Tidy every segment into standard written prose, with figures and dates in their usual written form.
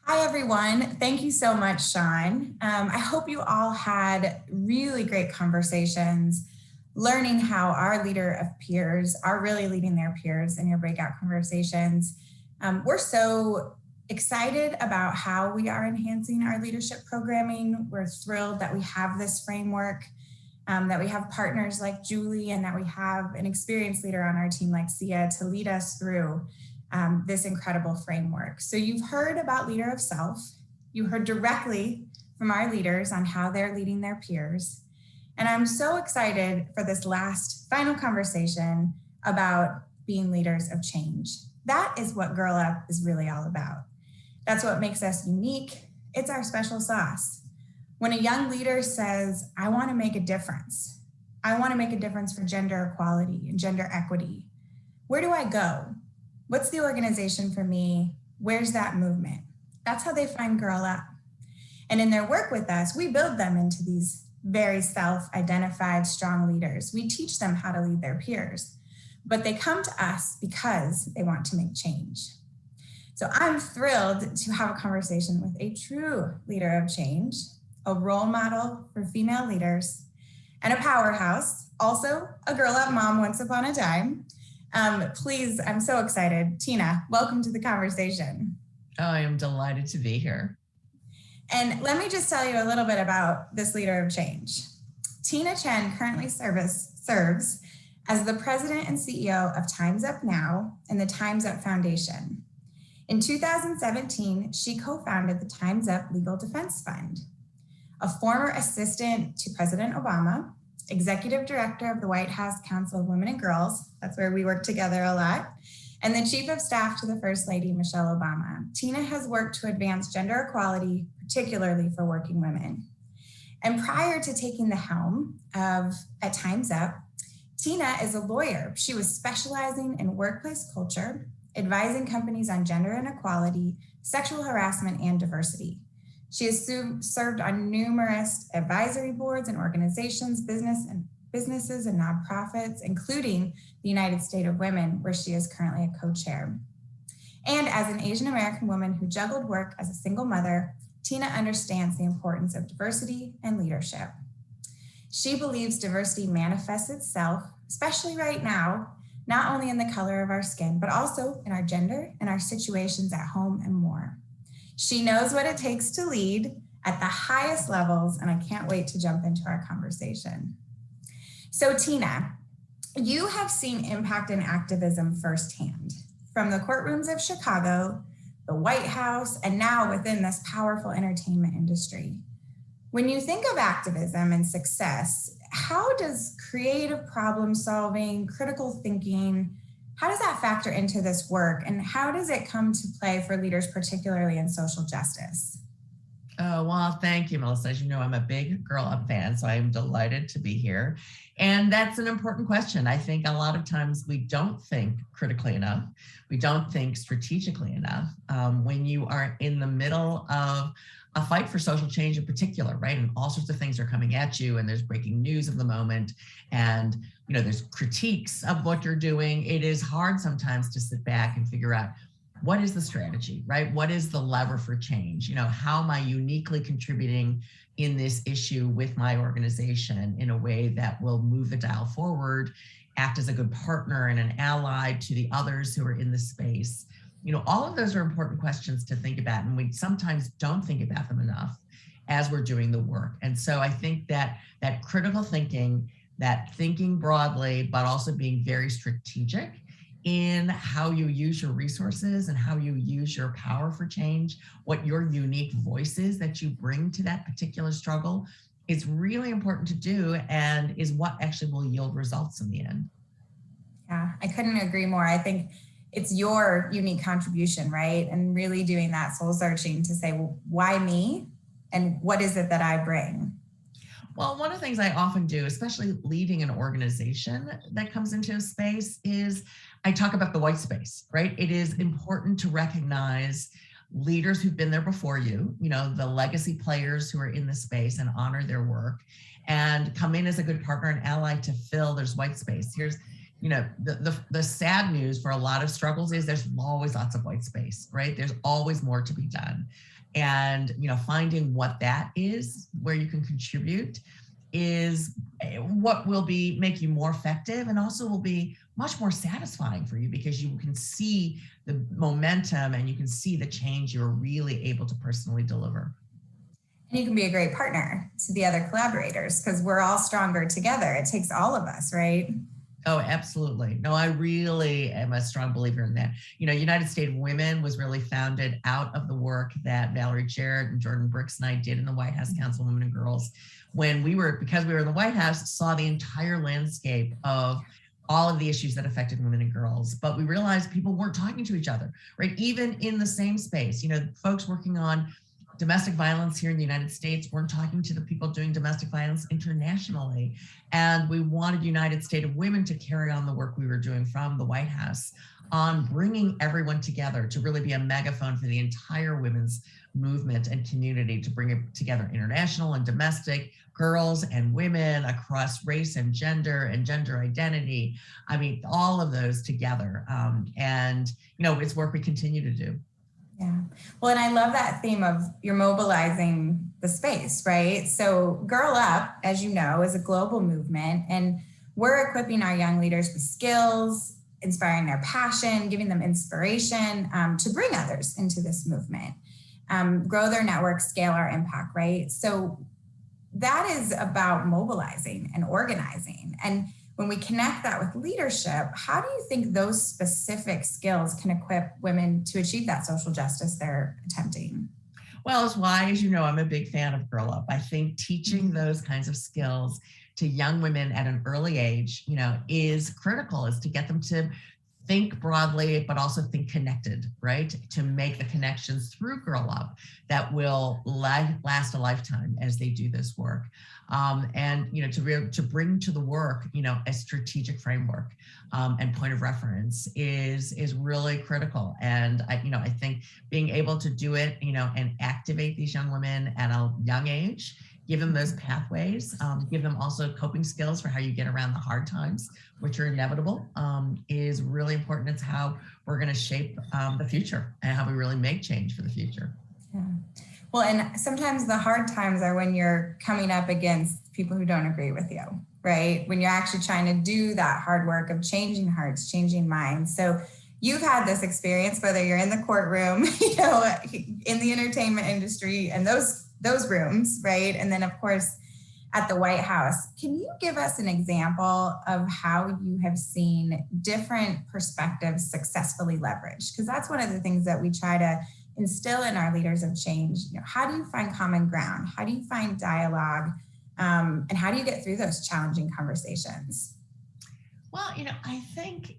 Hi, everyone. Thank you so much, Sean. I hope you all had really great conversations, learning how our leader of peers are really leading their peers in your breakout conversations. We're so excited about how we are enhancing our leadership programming. We're thrilled that we have this framework, that we have partners like Julie, and that we have an experienced leader on our team like Sia to lead us through this incredible framework. So you've heard about leader of self. You heard directly from our leaders on how they're leading their peers. And I'm so excited for this last final conversation about being leaders of change. That is what Girl Up is really all about. That's what makes us unique. It's our special sauce. When a young leader says, I want to make a difference, I want to make a difference for gender equality and gender equity, where do I go? What's the organization for me? Where's that movement? That's how they find Girl Up. And in their work with us, we build them into these very self-identified, strong leaders. We teach them how to lead their peers, but they come to us because they want to make change. So I'm thrilled to have a conversation with a true leader of change, a role model for female leaders, and a powerhouse, also a Girl Up mom once upon a time. Please, I'm so excited. Tina, welcome to the conversation. Oh, I am delighted to be here. And let me just tell you a little bit about this leader of change. Tina Tchen currently serves as the president and CEO of Time's Up Now and the Time's Up Foundation. In 2017, she co-founded the Time's Up Legal Defense Fund. A former assistant to President Obama, executive director of the White House Council of Women and Girls, that's where we work together a lot, and the chief of staff to the First Lady, Michelle Obama. Tina has worked to advance gender equality, particularly for working women. And prior to taking the helm at Time's Up, Tina is a lawyer. She was specializing in workplace culture, advising companies on gender inequality, sexual harassment, and diversity. She has served on numerous advisory boards and organizations, businesses and nonprofits, including the United States of Women, where she is currently a co-chair. And as an Asian American woman who juggled work as a single mother, Tina understands the importance of diversity and leadership. She believes diversity manifests itself, especially right now, not only in the color of our skin, but also in our gender and our situations at home and more. She knows what it takes to lead at the highest levels, and I can't wait to jump into our conversation. So Tina, you have seen impact and activism firsthand, from the courtrooms of Chicago, the White House, and now within this powerful entertainment industry. When you think of activism and success, how does creative problem solving, critical thinking, how does that factor into this work, and how does it come to play for leaders, particularly in social justice? Oh, well, thank you, Melissa. As you know, I'm a big Girl Up fan, so I'm delighted to be here. And that's an important question. I think a lot of times we don't think critically enough. We don't think strategically enough when you are in the middle of a fight for social change in particular, right? And all sorts of things are coming at you, and there's breaking news of the moment, and there's critiques of what you're doing. It is hard sometimes to sit back and figure out, what is the strategy, right? What is the lever for change? How am I uniquely contributing in this issue with my organization in a way that will move the dial forward, act as a good partner and an ally to the others who are in the space? All of those are important questions to think about, and we sometimes don't think about them enough as we're doing the work. And so I think that critical thinking, that thinking broadly, but also being very strategic in how you use your resources and how you use your power for change, what your unique voice is that you bring to that particular struggle, is really important to do, and is what actually will yield results in the end. Yeah, I couldn't agree more. I think it's your unique contribution, right? And really doing that soul searching to say, well, why me? And what is it that I bring? Well, one of the things I often do, especially leading an organization that comes into a space, is I talk about the white space, right? It is important to recognize leaders who've been there before you, the legacy players who are in the space, and honor their work, and come in as a good partner and ally to fill there's white space. the sad news for a lot of struggles is there's always lots of white space, right? There's always more to be done. And, finding what that is, where you can contribute is what will make you more effective, and also will be much more satisfying for you because you can see the momentum and you can see the change you're really able to personally deliver. And you can be a great partner to the other collaborators because we're all stronger together. It takes all of us, right? Oh, absolutely. No, I really am a strong believer in that. United States of Women was really founded out of the work that Valerie Jarrett and Jordan Brooks and I did in the White House Council of Women and Girls when because we were in the White House, saw the entire landscape of all of the issues that affected women and girls. But we realized people weren't talking to each other, right? Even in the same space, folks working on domestic violence here in the United States weren't talking to the people doing domestic violence internationally. And we wanted United States of Women to carry on the work we were doing from the White House on bringing everyone together to really be a megaphone for the entire women's movement and community, to bring it together, international and domestic, girls and women across race and gender identity. I mean, all of those together. It's work we continue to do. Yeah. Well, and I love that theme of you're mobilizing the space, right? So Girl Up, as you know, is a global movement, and we're equipping our young leaders with skills, inspiring their passion, giving them inspiration to bring others into this movement, grow their network, scale our impact, right? So that is about mobilizing and organizing. And when we connect that with leadership, how do you think those specific skills can equip women to achieve that social justice they're attempting? Well, it's why, as you know, I'm a big fan of Girl Up. I think teaching those kinds of skills to young women at an early age, is critical, is to get them to think broadly, but also think connected, right? To make the connections through Girl Up that will last a lifetime as they do this work. To bring to the work, a strategic framework and point of reference is really critical. And I think being able to do it, and activate these young women at a young age, give them those pathways, give them also coping skills for how you get around the hard times, which are inevitable, is really important. It's how we're going to shape the future and how we really make change for the future. Yeah. Well, and sometimes the hard times are when you're coming up against people who don't agree with you, right? When you're actually trying to do that hard work of changing hearts, changing minds. So you've had this experience, whether you're in the courtroom, in the entertainment industry and those rooms, right? And then of course, at the White House. Can you give us an example of how you have seen different perspectives successfully leveraged? Because that's one of the things that we try to instill in our leaders of change. How do you find common ground? How do you find dialogue? And how do you get through those challenging conversations? Well, I think,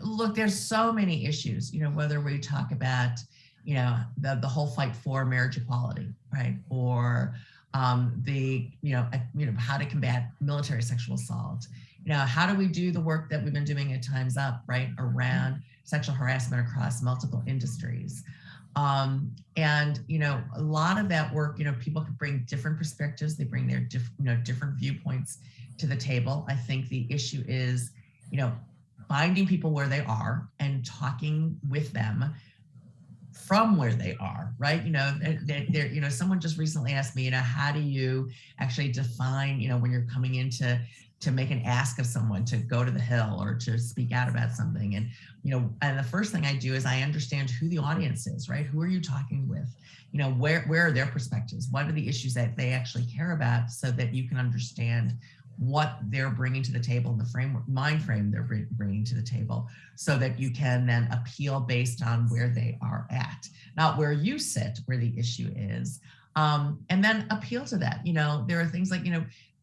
look, there's so many issues, whether we talk about, the whole fight for marriage equality, right? Or how to combat military sexual assault. How do we do the work that we've been doing at Time's Up, right, around sexual harassment across multiple industries? A lot of that work, people can bring different perspectives. They bring their different viewpoints to the table. I think the issue is, finding people where they are and talking with them from where they are, right? Someone just recently asked me, how do you actually define, when you're coming in to make an ask of someone to go to the Hill or to speak out about something. And, and the first thing I do is I understand who the audience is, right? Who are you talking with? Where are their perspectives? What are the issues that they actually care about, so that you can understand what they're bringing to the table and the mind frame they're bringing to the table, so that you can then appeal based on where they are at, not where you sit, where the issue is. And then appeal to that. There are things like,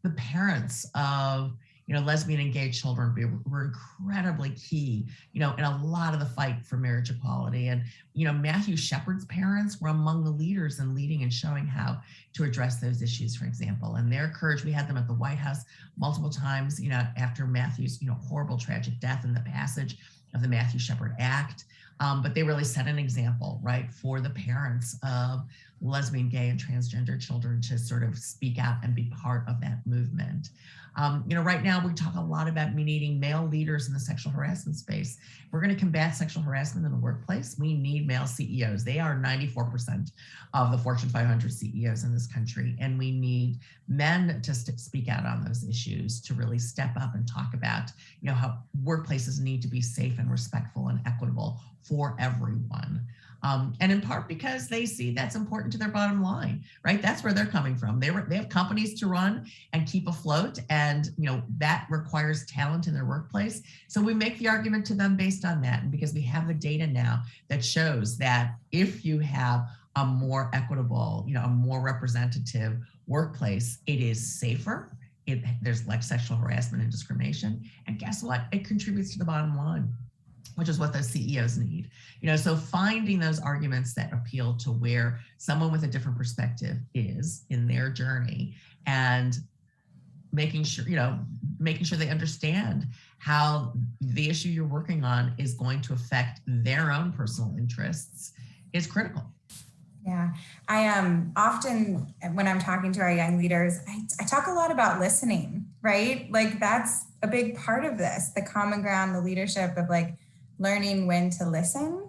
the parents of, lesbian and gay children were incredibly key, in a lot of the fight for marriage equality. And, Matthew Shepard's parents were among the leaders in leading and showing how to address those issues, for example. And their courage, we had them at the White House multiple times, after Matthew's, horrible, tragic death and the passage of the Matthew Shepard Act. But they really set an example, right, for the parents of lesbian, gay, and transgender children to sort of speak out and be part of that movement. Right now we talk a lot about me needing male leaders in the sexual harassment space. If we're going to combat sexual harassment in the workplace, we need male CEOs. They are 94% of the Fortune 500 CEOs in this country. And we need men to speak out on those issues, to really step up and talk about, how workplaces need to be safe and respectful and equitable for everyone. And in part because they see that's important to their bottom line, right? That's where they're coming from. They have companies to run and keep afloat, and that requires talent in their workplace. So we make the argument to them based on that, and because we have the data now that shows that if you have a more equitable, a more representative workplace, it is safer. There's less sexual harassment and discrimination, and guess what? It contributes to the bottom line, which is what those CEOs need. So finding those arguments that appeal to where someone with a different perspective is in their journey, and making sure they understand how the issue you're working on is going to affect their own personal interests is critical. Yeah, I often, when I'm talking to our young leaders, I talk a lot about listening, right? Like that's a big part of this, the common ground, the leadership of like learning when to listen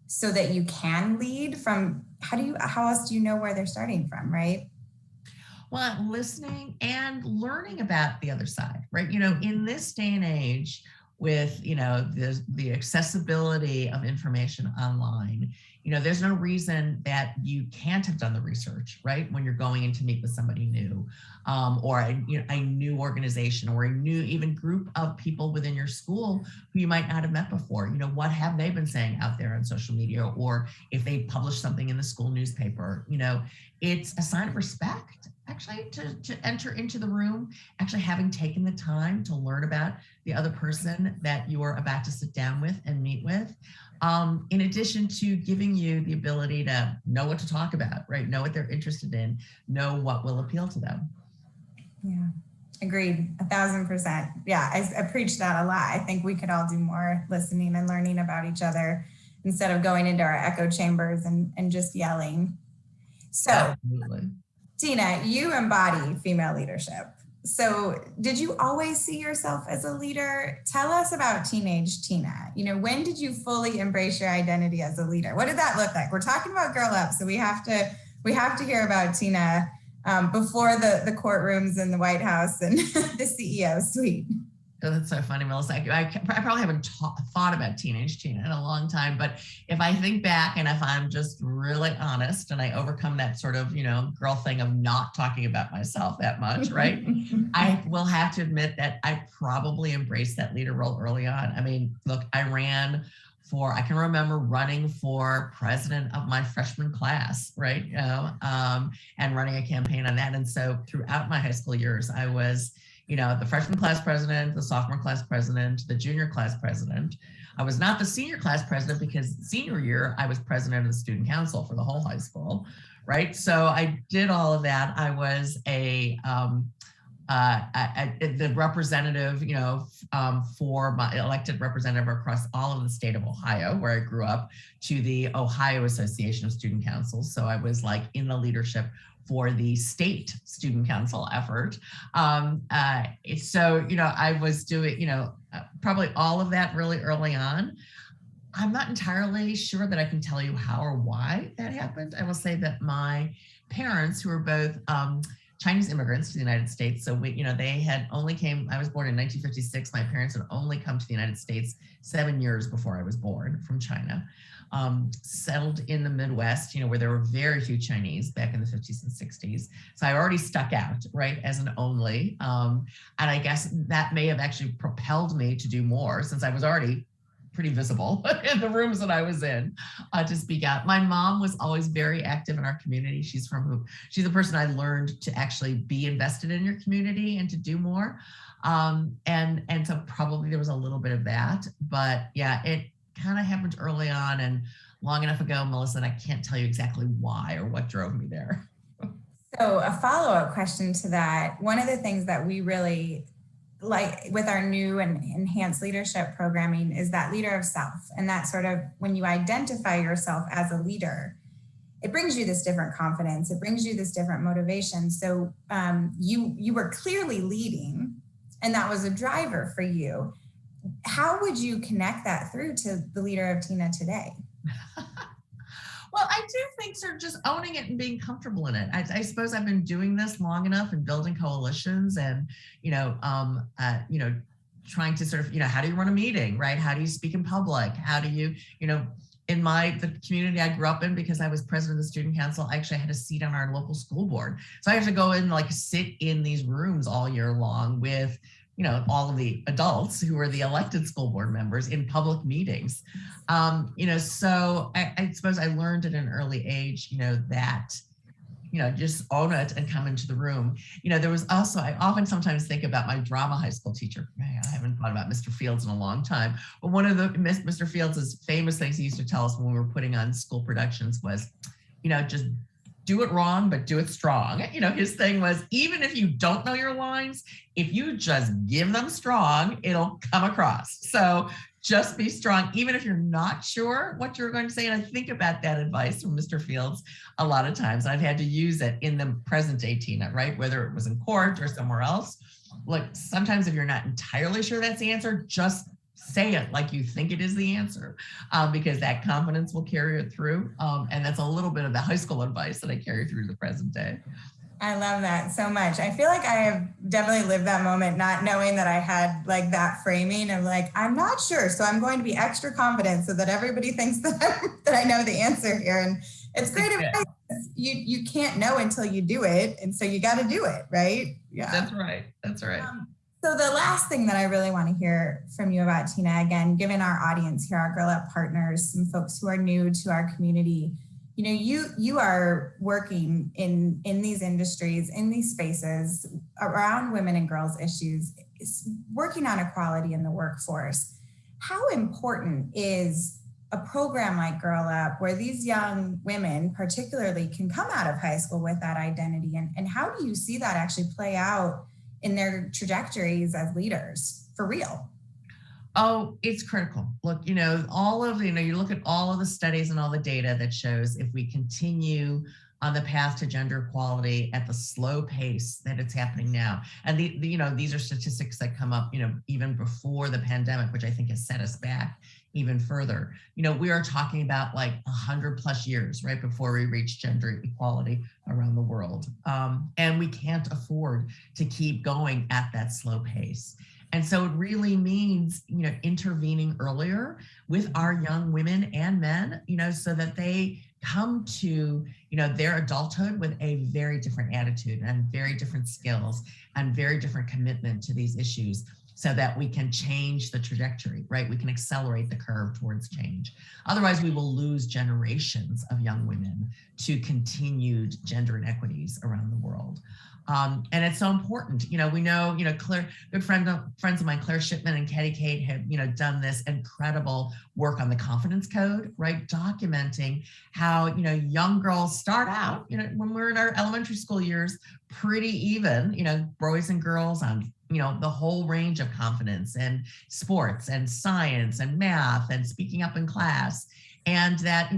so that you can lead from, how else do you know where they're starting from, right? Well, listening and learning about the other side, right? In this day and age with, the accessibility of information online, there's no reason that you can't have done the research, right? When you're going in to meet with somebody new, or a new organization, or a new even group of people within your school who you might not have met before. What have they been saying out there on social media, or if they publish something in the school newspaper? It's a sign of respect, actually, to enter into the room, actually having taken the time to learn about the other person that you are about to sit down with and meet with. In addition to giving you the ability to know what to talk about, right? Know what they're interested in, know what will appeal to them. Yeah, agreed, 1,000%. Yeah, I preach that a lot. I think we could all do more listening and learning about each other instead of going into our echo chambers and just yelling. So, absolutely. Tina, you embody female leadership. So did you always see yourself as a leader? Tell us about teenage Tina. When did you fully embrace your identity as a leader? What did that look like? We're talking about Girl Up, so we have to hear about Tina before the courtrooms in the White House and the CEO suite. Oh, that's so funny, Melissa. I probably haven't thought about teenage Tina in a long time, but if I think back and if I'm just really honest and I overcome that sort of, girl thing of not talking about myself that much, right? I will have to admit that I probably embraced that leader role early on. I mean, look, I can remember running for president of my freshman class, right? And running a campaign on that. And so throughout my high school years, I was the freshman class president, the sophomore class president, the junior class president. I was not the senior class president because senior year, I was president of the student council for the whole high school, right? So I did all of that. I was the representative, for my elected representative across all of the state of Ohio, where I grew up, to the Ohio Association of Student Councils. So I was like in the leadership for the state student council effort. So, I was doing, probably all of that really early on. I'm not entirely sure that I can tell you how or why that happened. I will say that my parents, who were both Chinese immigrants to the United States. So they had only came, I was born in 1956. My parents had only come to the United States 7 years before I was born from China. Settled in the Midwest, where there were very few Chinese back in the 50s and 60s. So I already stuck out, right, as an only. And I guess that may have actually propelled me to do more, since I was already pretty visible in the rooms that I was in, to speak out. My mom was always very active in our community. She's the person I learned to actually be invested in your community and to do more. And so probably there was a little bit of that, but yeah, it kind of happened early on and long enough ago, Melissa, and I can't tell you exactly why or what drove me there. So a follow-up question to that, one of the things that we really like with our new and enhanced leadership programming is that leader of self. And that sort of, when you identify yourself as a leader, it brings you this different confidence. It brings you this different motivation. So you were clearly leading and that was a driver for you. How would you connect that through to the leader of TINA today? Well, I do think sort of just owning it and being comfortable in it. I suppose I've been doing this long enough and building coalitions and, trying to sort of, how do you run a meeting, right? How do you speak in public? How do you, in the community I grew up in, because I was president of the student council, I actually had a seat on our local school board. So I have to go in, sit in these rooms all year long with, all of the adults who are the elected school board members in public meetings. So I suppose I learned at an early age, that, just own it and come into the room. There was also, I often sometimes think about my drama high school teacher. Man, I haven't thought about Mr. Fields in a long time. But one of Mr. Fields' famous things he used to tell us when we were putting on school productions was, just do it wrong, but do it strong. His thing was, even if you don't know your lines, if you just give them strong, it'll come across. So just be strong, even if you're not sure what you're going to say. And I think about that advice from Mr. Fields a lot of times. I've had to use it in the present day TINA, right? Whether it was in court or somewhere else. Sometimes if you're not entirely sure that's the answer, just say it like you think it is the answer, because that confidence will carry it through. And that's a little bit of the high school advice that I carry through the present day. I love that so much. I feel like I have definitely lived that moment, not knowing that I had that framing of I'm not sure. So I'm going to be extra confident so that everybody thinks that I know the answer here. And it's great advice. You can't know until you do it. And so you got to do it, right? Yeah. That's right. So the last thing that I really want to hear from you about, TINA, again, given our audience here, our Girl Up partners, some folks who are new to our community, you are working in these industries, in these spaces around women and girls issues, working on equality in the workforce. How important is a program like Girl Up, where these young women particularly can come out of high school with that identity? And how do you see that actually play out in their trajectories as leaders for real? Oh, it's critical. Look, all of, you look at all of the studies and all the data that shows if we continue on the path to gender equality at the slow pace that it's happening now. And these are statistics that come up, even before the pandemic, which I think has set us back even further. We are talking about 100+ years, right, before we reach gender equality around the world. And we can't afford to keep going at that slow pace. And so it really means, intervening earlier with our young women and men, so that they come to, their adulthood with a very different attitude and very different skills and very different commitment to these issues, so that we can change the trajectory, right? We can accelerate the curve towards change. Otherwise, we will lose generations of young women to continued gender inequities around the world. And it's so important. We know, Claire, good friends of mine, Claire Shipman and Katie Kate, have, done this incredible work on the confidence code, right? Documenting how, young girls start out, when we're in our elementary school years, pretty even, boys and girls on, the whole range of confidence and sports and science and math and speaking up in class. And that,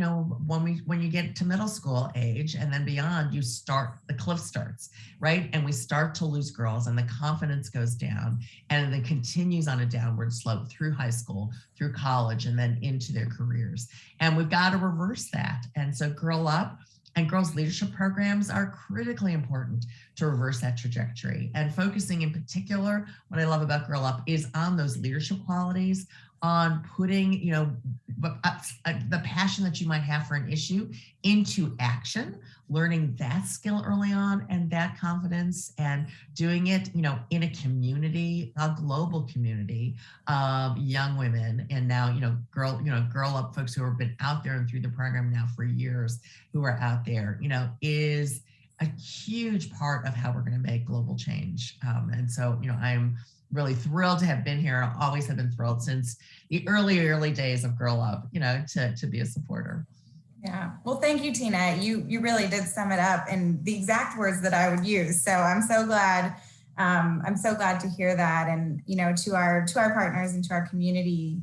when you get to middle school age and then beyond, the cliff starts, right? And we start to lose girls and the confidence goes down and then continues on a downward slope through high school, through college, and then into their careers. And we've got to reverse that. And so Girl Up and girls leadership programs are critically important to reverse that trajectory. And focusing in particular, what I love about Girl Up is on those leadership qualities, on putting, the passion that you might have for an issue into action, learning that skill early on and that confidence, and doing it, in a community, a global community of young women. And now, Girl Up folks who have been out there and through the program now for years, who are out there, is a huge part of how we're going to make global change. And so, I'm really thrilled to have been here. I always have been thrilled since the early days of Girl Up, to be a supporter. Yeah. Well, thank you, TINA. You really did sum it up in the exact words that I would use. So I'm so glad. I'm so glad to hear that. And, to our partners and to our community,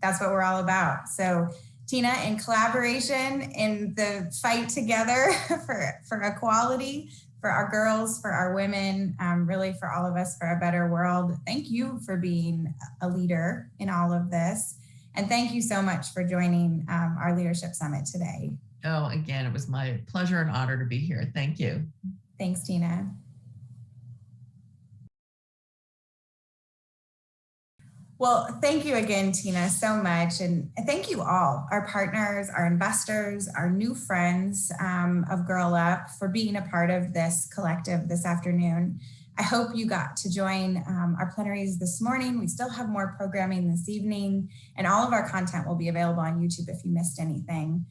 that's what we're all about. So TINA, in collaboration, in the fight together for equality, for our girls, for our women, really for all of us, for a better world. Thank you for being a leader in all of this. And thank you so much for joining our Leadership Summit today. Oh, again, it was my pleasure and honor to be here. Thank you. Thanks, Tina. Well, thank you again, Tina, so much. And thank you all, our partners, our investors, our new friends of Girl Up, for being a part of this collective this afternoon. I hope you got to join our plenaries this morning. We still have more programming this evening, and all of our content will be available on YouTube if you missed anything.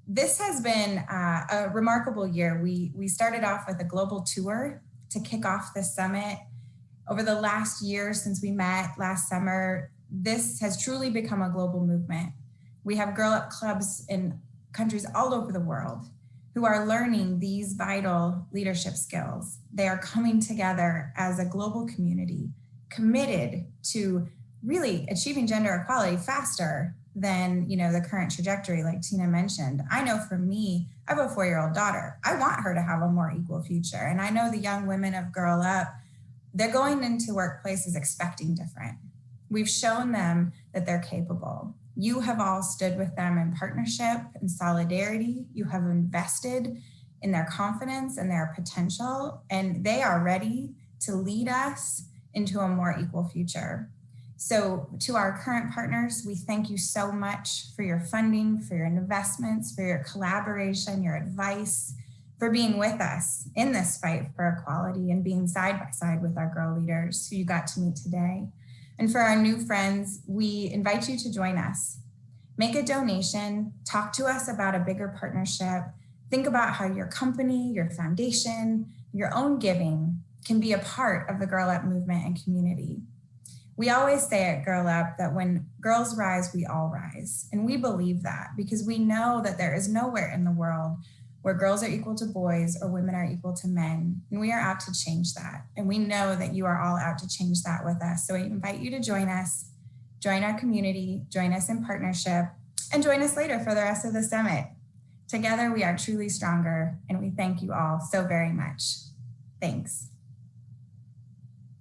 This has been a remarkable year. We started off with a global tour to kick off this summit. Over the last year since we met last summer, this has truly become a global movement. We have Girl Up clubs in countries all over the world who are learning these vital leadership skills. They are coming together as a global community, committed to really achieving gender equality faster than the current trajectory, like Tina mentioned. I know for me, I have a 4-year-old daughter. I want her to have a more equal future. And I know the young women of Girl Up, they're going into workplaces expecting different. We've shown them that they're capable. You have all stood with them in partnership and solidarity. You have invested in their confidence and their potential, and they are ready to lead us into a more equal future. So to our current partners, we thank you so much for your funding, for your investments, for your collaboration, your advice, for being with us in this fight for equality and being side by side with our girl leaders who you got to meet today. And for our new friends, we invite you to join us. Make a donation, talk to us about a bigger partnership, think about how your company, your foundation, your own giving can be a part of the Girl Up movement and community. We always say at Girl Up that when girls rise, we all rise. And we believe that because we know that there is nowhere in the world where girls are equal to boys or women are equal to men. And we are out to change that. And we know that you are all out to change that with us. So we invite you to join us, join our community, join us in partnership, and join us later for the rest of the summit. Together, we are truly stronger, and we thank you all so very much. Thanks.